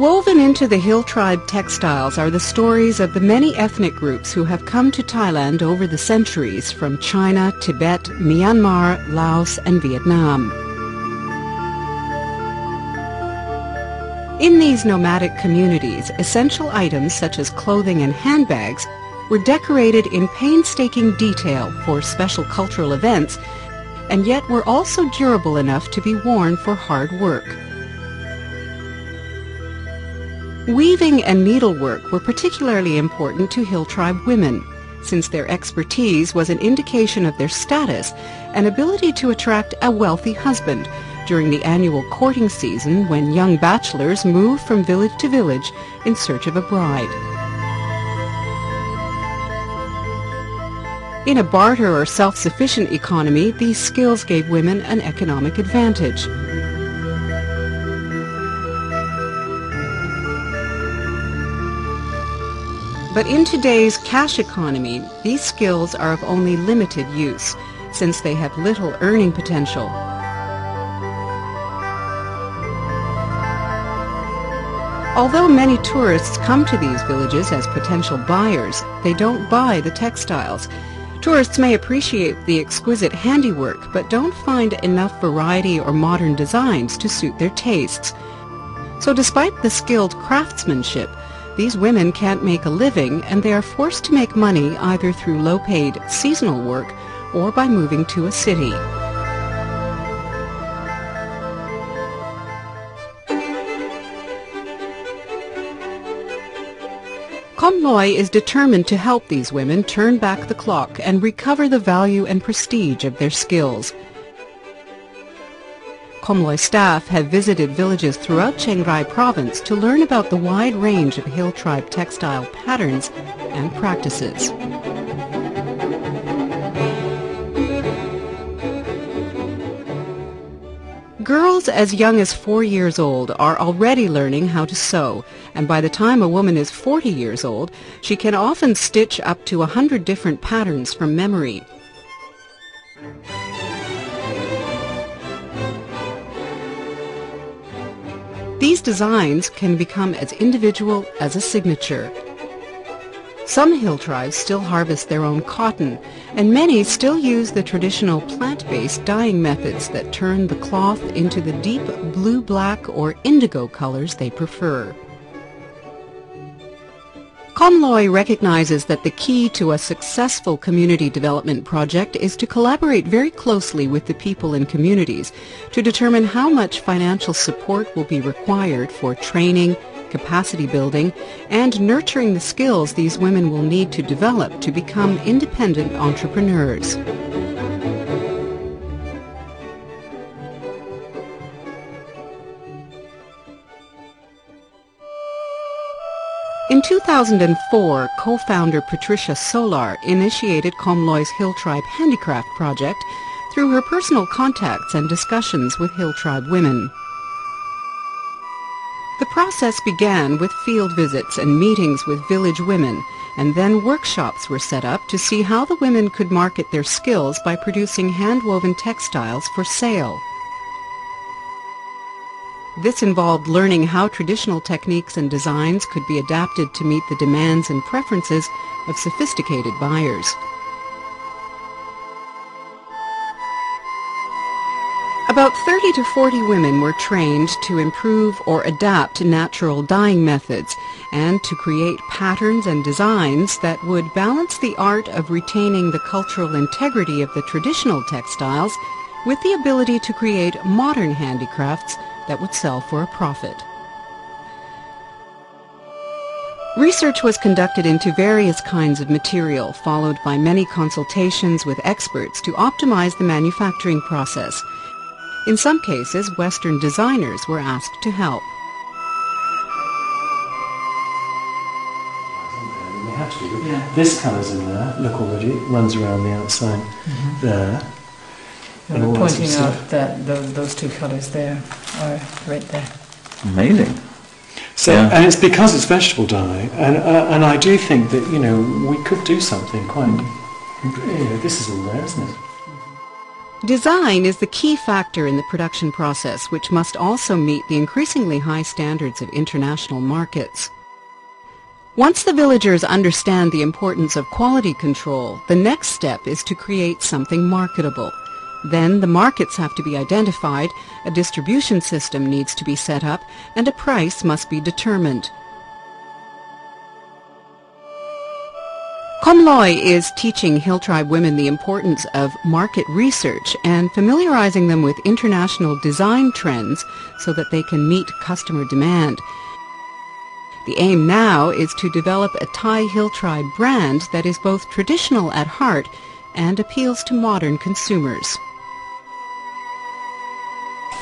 Woven into the Hill Tribe textiles are the stories of the many ethnic groups who have come to Thailand over the centuries from China, Tibet, Myanmar, Laos, and Vietnam. In these nomadic communities, essential items such as clothing and handbags were decorated in painstaking detail for special cultural events, and yet were also durable enough to be worn for hard work. Weaving and needlework were particularly important to Hill Tribe women, since their expertise was an indication of their status and ability to attract a wealthy husband during the annual courting season when young bachelors move from village to village in search of a bride. In a barter or self-sufficient economy, these skills gave women an economic advantage. But in today's cash economy, these skills are of only limited use, since they have little earning potential. Although many tourists come to these villages as potential buyers, they don't buy the textiles. Tourists may appreciate the exquisite handiwork, but don't find enough variety or modern designs to suit their tastes. So despite the skilled craftsmanship, these women can't make a living, and they are forced to make money either through low-paid seasonal work or by moving to a city. Khom Loi is determined to help these women turn back the clock and recover the value and prestige of their skills. Khom Loi staff have visited villages throughout Chiang Rai province to learn about the wide range of Hill Tribe textile patterns and practices. Girls as young as 4 years old are already learning how to sew, and by the time a woman is 40 years old, she can often stitch up to 100 different patterns from memory. These designs can become as individual as a signature. Some hill tribes still harvest their own cotton, and many still use the traditional plant-based dyeing methods that turn the cloth into the deep blue, black, or indigo colors they prefer. Khom Loi recognizes that the key to a successful community development project is to collaborate very closely with the people in communities to determine how much financial support will be required for training, capacity building, and nurturing the skills these women will need to develop to become independent entrepreneurs. In 2004, co-founder Patricia Solar initiated Khom Loi's Hill Tribe Handicraft project through her personal contacts and discussions with Hill Tribe women. The process began with field visits and meetings with village women, and then workshops were set up to see how the women could market their skills by producing hand-woven textiles for sale. This involved learning how traditional techniques and designs could be adapted to meet the demands and preferences of sophisticated buyers. About 30 to 40 women were trained to improve or adapt natural dyeing methods and to create patterns and designs that would balance the art of retaining the cultural integrity of the traditional textiles with the ability to create modern handicrafts that would sell for a profit. Research was conducted into various kinds of material, followed by many consultations with experts to optimize the manufacturing process. In some cases, Western designers were asked to help. They have to. Yeah. This colour's in there, look already, it runs around the outside there. And we're pointing out that those two colours there are right there. Amazing. So, and it's because it's vegetable dye, and I do think that, you know, we could do something quite, you know, this is all there, isn't it? Design is the key factor in the production process, which must also meet the increasingly high standards of international markets. Once the villagers understand the importance of quality control, the next step is to create something marketable. Then the markets have to be identified, a distribution system needs to be set up, and a price must be determined. Komloi is teaching Hill Tribe women the importance of market research and familiarizing them with international design trends so that they can meet customer demand. The aim now is to develop a Thai Hill Tribe brand that is both traditional at heart and appeals to modern consumers.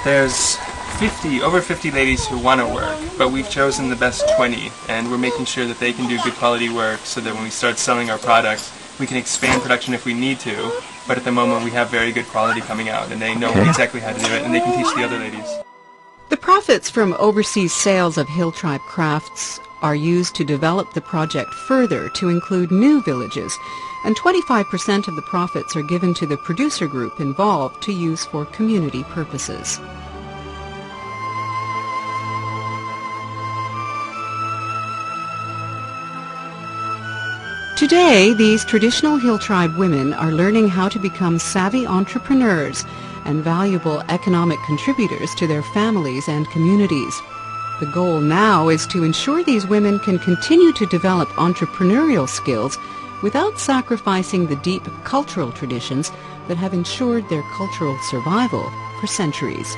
There's over 50 ladies who want to work, but we've chosen the best 20, and we're making sure that they can do good quality work so that when we start selling our products, we can expand production if we need to, but at the moment we have very good quality coming out, and they know exactly how to do it, and they can teach the other ladies. The profits from overseas sales of Hill Tribe crafts are used to develop the project further to include new villages, and 25% of the profits are given to the producer group involved to use for community purposes. Today, these traditional Hill Tribe women are learning how to become savvy entrepreneurs and valuable economic contributors to their families and communities. The goal now is to ensure these women can continue to develop entrepreneurial skills without sacrificing the deep cultural traditions that have ensured their cultural survival for centuries.